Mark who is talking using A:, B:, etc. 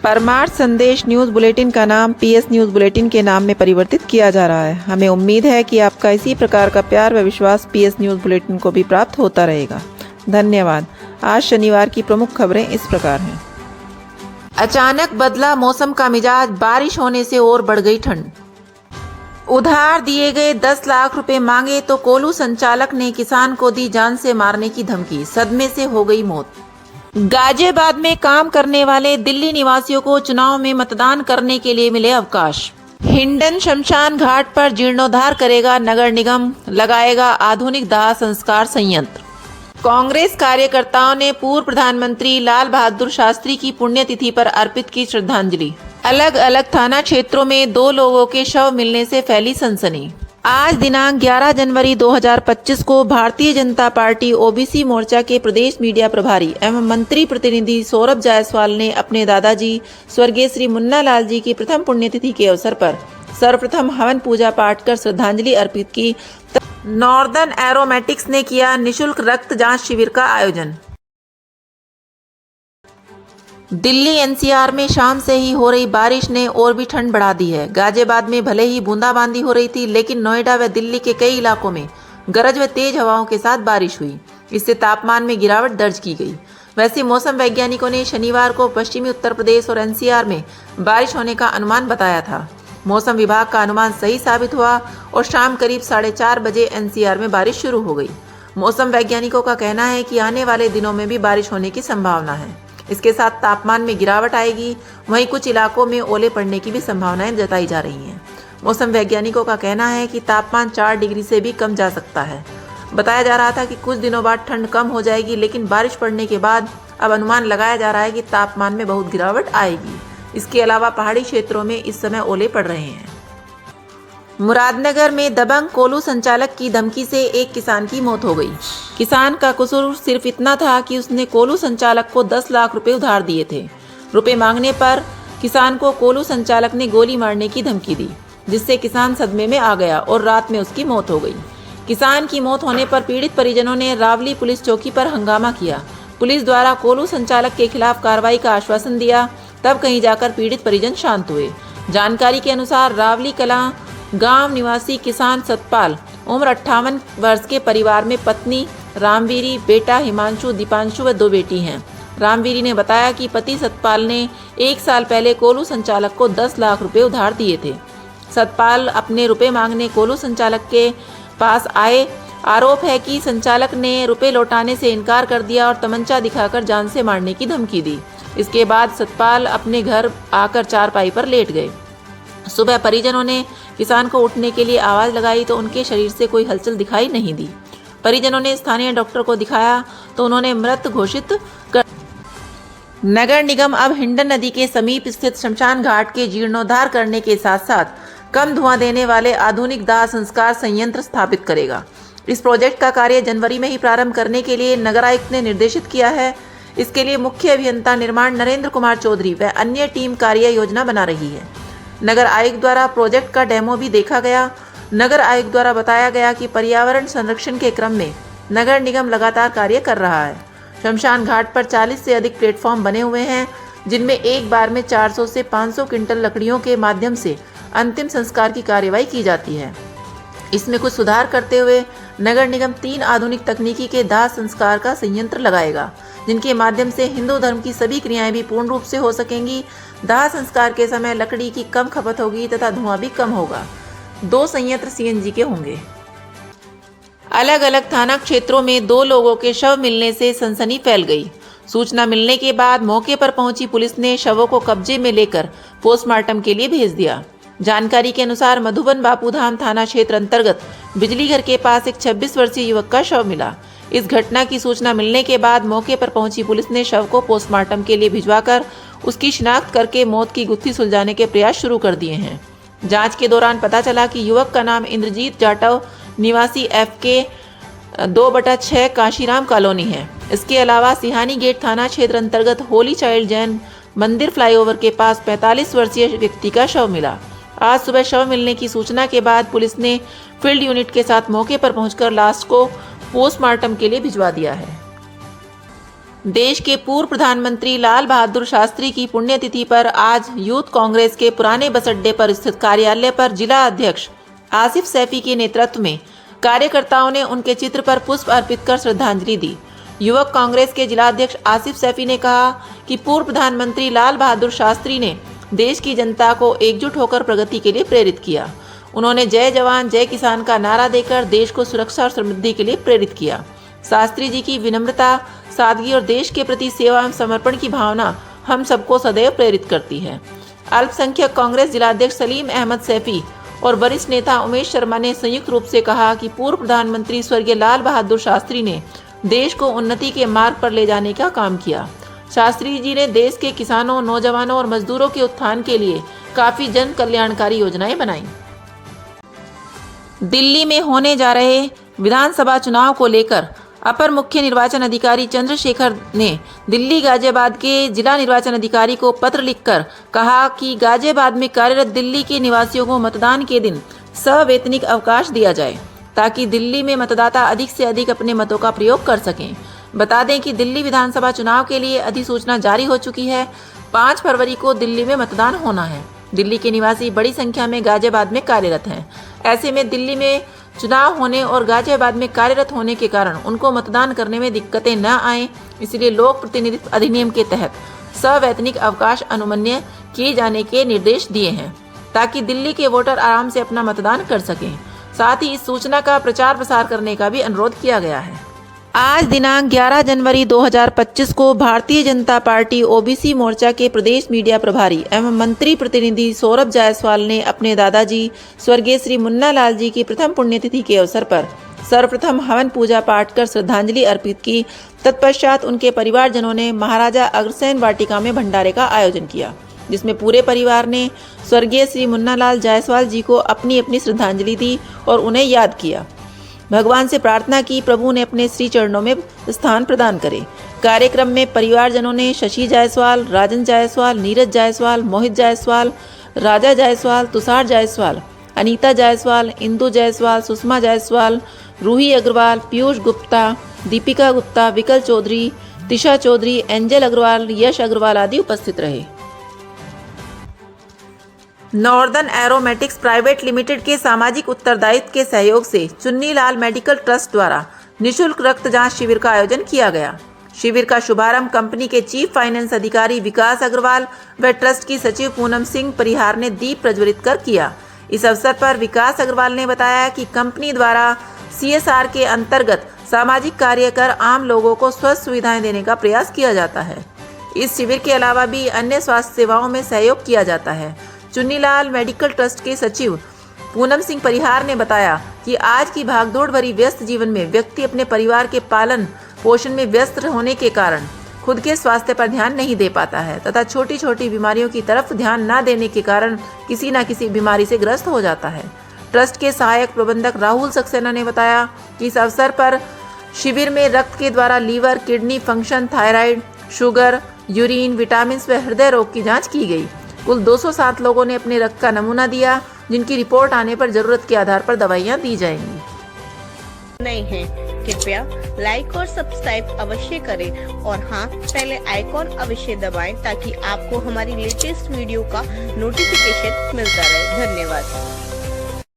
A: परमार्थ संदेश news bulletin का नाम पीएस न्यूज़ बुलेटिन के नाम में परिवर्तित किया जा रहा है। हमें उम्मीद है कि आपका इसी प्रकार का प्यार व विश्वास पीएस न्यूज़ बुलेटिन को भी प्राप्त होता रहेगा। धन्यवाद। आज शनिवार की प्रमुख खबरें इस प्रकार हैं। अचानक बदला मौसम का मिजाज, बारिश होने से और बढ़ गई ठंड। उधार दिए गए 10 लाख रुपए मांगे तो कोल्हू संचालक ने किसान को दी जान से मारने की धमकी, सदमे से हो गई मौत। गाजियाबाद में काम करने वाले दिल्ली निवासियों को चुनाव में मतदान करने के लिए मिले अवकाश। हिंडन शमशान घाट पर जीर्णोद्धार करेगा नगर निगम, लगाएगा आधुनिक दाह संस्कार संयंत्र। कांग्रेस कार्यकर्ताओं ने पूर्व प्रधानमंत्री लाल बहादुर शास्त्री की पुण्यतिथि पर अर्पित की श्रद्धांजलि। अलग अलग थाना क्षेत्रों में 2 लोगों के शव मिलने से फैली सनसनी। आज दिनांक 11 जनवरी 2025 को भारतीय जनता पार्टी ओबीसी मोर्चा के प्रदेश मीडिया प्रभारी एवं मंत्री प्रतिनिधि सौरभ जायसवाल ने अपने दादाजी स्वर्गीय श्री मुन्ना लाल जी की प्रथम पुण्यतिथि के अवसर पर सर्वप्रथम हवन पूजा पाठ कर श्रद्धांजलि अर्पित की। नॉर्दर्न एरोमेटिक्स ने किया निःशुल्क रक्त जांच शिविर का आयोजन। दिल्ली एनसीआर में शाम से ही हो रही बारिश ने और भी ठंड बढ़ा दी है। गाजियाबाद में भले ही बूंदाबांदी हो रही थी, लेकिन नोएडा व दिल्ली के कई इलाकों में गरज व तेज हवाओं के साथ बारिश हुई। इससे तापमान में गिरावट दर्ज की गई। वैसे मौसम वैज्ञानिकों ने शनिवार को पश्चिमी उत्तर प्रदेश और एनसीआर में बारिश होने का अनुमान बताया था। मौसम विभाग का अनुमान सही साबित हुआ और शाम करीब 4:30 बजे एनसीआर में बारिश शुरू हो गई। मौसम वैज्ञानिकों का कहना है कि आने वाले दिनों में भी बारिश होने की संभावना है। इसके साथ तापमान में गिरावट आएगी। वहीं कुछ इलाकों में ओले पड़ने की भी संभावनाएं जताई जा रही हैं। मौसम वैज्ञानिकों का कहना है कि तापमान 4 डिग्री से भी कम जा सकता है। बताया जा रहा था कि कुछ दिनों बाद ठंड कम हो जाएगी, लेकिन बारिश पड़ने के बाद अब अनुमान लगाया जा रहा है कि तापमान में बहुत गिरावट आएगी। इसके अलावा पहाड़ी क्षेत्रों में इस समय ओले पड़ रहे हैं। मुरादनगर में दबंग कोल्हू संचालक की धमकी से एक किसान की मौत हो गई। किसान का कसूर सिर्फ इतना था कि उसने कोल्हू संचालक को 10 लाख रुपए उधार दिए थे। रुपए मांगने पर किसान को कोल्हू संचालक ने गोली मारने की धमकी दी, जिससे किसान सदमे में आ गया और रात में उसकी मौत हो गई। किसान की मौत होने पर पीड़ित परिजनों ने रावली पुलिस चौकी पर हंगामा किया। पुलिस द्वारा कोल्हू संचालक के खिलाफ कार्रवाई का आश्वासन दिया, तब कहीं जाकर पीड़ित परिजन शांत हुए। जानकारी के अनुसार रावली कलां गांव निवासी किसान सतपाल उम्र 58 वर्ष के परिवार में पत्नी रामवीरी, बेटा हिमांशु, दीपांशु व 2 बेटी हैं। रामवीरी ने बताया कि पति सतपाल ने 1 साल पहले कोल्हू संचालक को 10 लाख रुपए उधार दिए थे। सतपाल अपने रुपए मांगने कोल्हू संचालक के पास आए। आरोप है कि संचालक ने रुपए लौटाने से इनकार कर दिया और तमंचा दिखाकर जान से मारने की धमकी दी। इसके बाद सतपाल अपने घर आकर चारपाई पर लेट गए। सुबह परिजनों ने किसान को उठने के लिए आवाज लगाई तो उनके शरीर से कोई हलचल दिखाई नहीं दी। परिजनों ने स्थानीय डॉक्टर को दिखाया तो उन्होंने मृत घोषित कर। नगर निगम अब हिंडन नदी के समीप स्थित शमशान घाट के जीर्णोद्धार करने के साथ साथ कम धुआं देने वाले आधुनिक दाह संस्कार संयंत्र स्थापित करेगा। इस प्रोजेक्ट का कार्य जनवरी में ही प्रारंभ करने के लिए नगर आयुक्त ने निर्देशित किया है। इसके लिए मुख्य अभियंता निर्माण नरेंद्र कुमार चौधरी व अन्य टीम कार्य योजना बना रही है। नगर आयुक्त द्वारा प्रोजेक्ट का डेमो भी देखा गया। नगर आयुक्त द्वारा बताया गया कि पर्यावरण संरक्षण के क्रम में नगर निगम लगातार कार्य कर रहा है। शमशान घाट पर 40 से अधिक प्लेटफॉर्म बने हुए हैं, जिनमें एक बार में 400 से 500 क्विंटल लकड़ियों के माध्यम से अंतिम संस्कार की कार्यवाही की जाती है। इसमें कुछ सुधार करते हुए नगर निगम 3 आधुनिक तकनीकी के दाह संस्कार का संयंत्र लगाएगा, जिनके माध्यम से हिंदू धर्म की सभी क्रियाएं भी पूर्ण रूप से हो सकेंगी। दाह संस्कार के समय लकड़ी की कम खपत होगी तथा धुआं भी कम होगा। 2 संयंत्र सीएनजी के होंगे। अलग अलग थाना क्षेत्रों में 2 लोगों के शव मिलने से सनसनी फैल गई। सूचना मिलने के बाद मौके पर पहुंची पुलिस ने शवों को कब्जे में लेकर पोस्टमार्टम के लिए भेज दिया। जानकारी के अनुसार मधुबन बापूधाम थाना क्षेत्र अंतर्गत बिजली घर के पास एक 26 वर्षीय युवक का शव मिला। इस घटना की सूचना मिलने के बाद मौके पर पहुंची पुलिस ने शव को पोस्टमार्टम के लिए भिजवाकर उसकी शिनाख्त करके मौत की गुत्थी सुलझाने के प्रयास शुरू कर दिए हैं। जांच के दौरान पता चला कि युवक का नाम इंद्रजीत जाटव निवासी FK 2/6 काशीराम कॉलोनी है। इसके अलावा सिहानी गेट थाना क्षेत्र अंतर्गत होली चाइल्ड जैन मंदिर फ्लाईओवर के पास 45 वर्षीय व्यक्ति का शव मिला। आज सुबह शव मिलने की सूचना के बाद पुलिस ने फील्ड यूनिट के साथ मौके पर पहुंचकर लाश को पोस्टमार्टम के लिए भिजवा दिया है। देश के पूर्व प्रधानमंत्री लाल बहादुर शास्त्री की पुण्यतिथि पर आज यूथ कांग्रेस के पुराने बस अड्डे पर स्थित कार्यालय पर जिला अध्यक्ष आसिफ सैफी के नेतृत्व में कार्यकर्ताओं ने उनके चित्र पर पुष्प अर्पित कर श्रद्धांजलि दी। युवक कांग्रेस के जिला अध्यक्ष आसिफ सैफी ने कहा कि पूर्व प्रधानमंत्री लाल बहादुर शास्त्री ने देश की जनता को एकजुट होकर प्रगति के लिए प्रेरित किया। उन्होंने जय जवान जय किसान का नारा देकर देश को सुरक्षा और समृद्धि के लिए प्रेरित किया। शास्त्री जी की विनम्रता, सादगी और देश के प्रति सेवा एवं समर्पण की भावना हम सबको सदैव प्रेरित करती है। अल्पसंख्यक कांग्रेस जिलाध्यक्ष सलीम अहमद सैफी और वरिष्ठ नेता उमेश शर्मा ने संयुक्त रूप से कहा कि पूर्व प्रधानमंत्री स्वर्गीय लाल बहादुर शास्त्री ने देश को उन्नति के मार्ग पर ले जाने का काम किया। शास्त्री जी ने देश के किसानों, नौजवानों और मजदूरों के उत्थान के लिए काफी जन कल्याणकारी योजनाएं बनाई। दिल्ली में होने जा रहे विधानसभा चुनाव को लेकर अपर मुख्य निर्वाचन अधिकारी चंद्रशेखर ने दिल्ली गाजियाबाद के जिला निर्वाचन अधिकारी को पत्र लिखकर कहा कि गाजियाबाद में कार्यरत दिल्ली के निवासियों को मतदान के दिन सवैतनिक अवकाश दिया जाए ताकि दिल्ली में मतदाता अधिक से अधिक अपने मतों का प्रयोग कर सकें। बता दें कि दिल्ली विधानसभा चुनाव के लिए अधिसूचना जारी हो चुकी है। 5 फरवरी को दिल्ली में मतदान होना है। दिल्ली के निवासी बड़ी संख्या में गाजियाबाद में कार्यरत हैं। ऐसे में दिल्ली में चुनाव होने और गाजियाबाद में कार्यरत होने के कारण उनको मतदान करने में दिक्कतें न आएं, इसलिए लोक प्रतिनिधित्व अधिनियम के तहत सवैतनिक अवकाश अनुमन्य किए जाने के निर्देश दिए हैं ताकि दिल्ली के वोटर आराम से अपना मतदान कर सकें। साथ ही इस सूचना का प्रचार प्रसार करने का भी अनुरोध किया गया है। आज दिनांक 11 जनवरी 2025 को भारतीय जनता पार्टी ओबीसी मोर्चा के प्रदेश मीडिया प्रभारी एवं मंत्री प्रतिनिधि सौरभ जायसवाल ने अपने दादाजी स्वर्गीय श्री मुन्ना लाल जी की प्रथम पुण्यतिथि के अवसर पर सर्वप्रथम हवन पूजा पाठ कर श्रद्धांजलि अर्पित की। तत्पश्चात उनके परिवारजनों ने महाराजा अग्रसेन वाटिका में भंडारे का आयोजन किया, जिसमें पूरे परिवार ने स्वर्गीय श्री मुन्ना लाल जायसवाल जी को अपनी अपनी श्रद्धांजलि दी और उन्हें याद किया। भगवान से प्रार्थना की प्रभु ने अपने श्री चरणों में स्थान प्रदान करे। कार्यक्रम में परिवारजनों ने शशि जायसवाल, राजन जायसवाल, नीरज जायसवाल, मोहित जायसवाल, राजा जायसवाल, तुषार जायसवाल, अनीता जायसवाल, इंदु जायसवाल, सुषमा जायसवाल, रूही अग्रवाल, पीयूष गुप्ता, दीपिका गुप्ता, विकल चौधरी, तिशा चौधरी, एंजल अग्रवाल, यश अग्रवाल आदि उपस्थित रहे। नॉर्दर्न एरोमेटिक्स प्राइवेट लिमिटेड के सामाजिक उत्तरदायित्व के सहयोग से चुन्नीलाल मेडिकल ट्रस्ट द्वारा निःशुल्क रक्त जांच शिविर का आयोजन किया गया। शिविर का शुभारंभ कंपनी के चीफ फाइनेंस अधिकारी विकास अग्रवाल व ट्रस्ट की सचिव पूनम सिंह परिहार ने दीप प्रज्वलित कर किया। इस अवसर पर विकास अग्रवाल ने बताया कि कंपनी द्वारा CSR के अंतर्गत सामाजिक कार्य कर आम लोगों को स्वस्थ सुविधाएं देने का प्रयास किया जाता है। इस शिविर के अलावा भी अन्य स्वास्थ्य सेवाओं में सहयोग किया जाता है। चुन्नीलाल मेडिकल ट्रस्ट के सचिव पूनम सिंह परिहार ने बताया कि आज की भागदौड़ भरी व्यस्त जीवन में व्यक्ति अपने परिवार के पालन पोषण में व्यस्त होने के कारण खुद के स्वास्थ्य पर ध्यान नहीं दे पाता है तथा छोटी छोटी बीमारियों की तरफ ध्यान न देने के कारण किसी न किसी बीमारी से ग्रस्त हो जाता है। ट्रस्ट के सहायक प्रबंधक राहुल सक्सेना ने बताया कि इस अवसर पर शिविर में रक्त के द्वारा liver, kidney function, thyroid, sugar, urine, vitamin व हृदय रोग की जाँच की गई। कुल 207 लोगों ने अपने रक्त का नमूना दिया, जिनकी रिपोर्ट आने पर जरूरत के आधार पर दवाइयां दी जाएंगी।
B: नहीं है कृपया लाइक और सब्सक्राइब अवश्य करें और हाँ, पहले आइकॉन अवश्य दबाएं ताकि आपको हमारी लेटेस्ट वीडियो का नोटिफिकेशन मिलता रहे। धन्यवाद।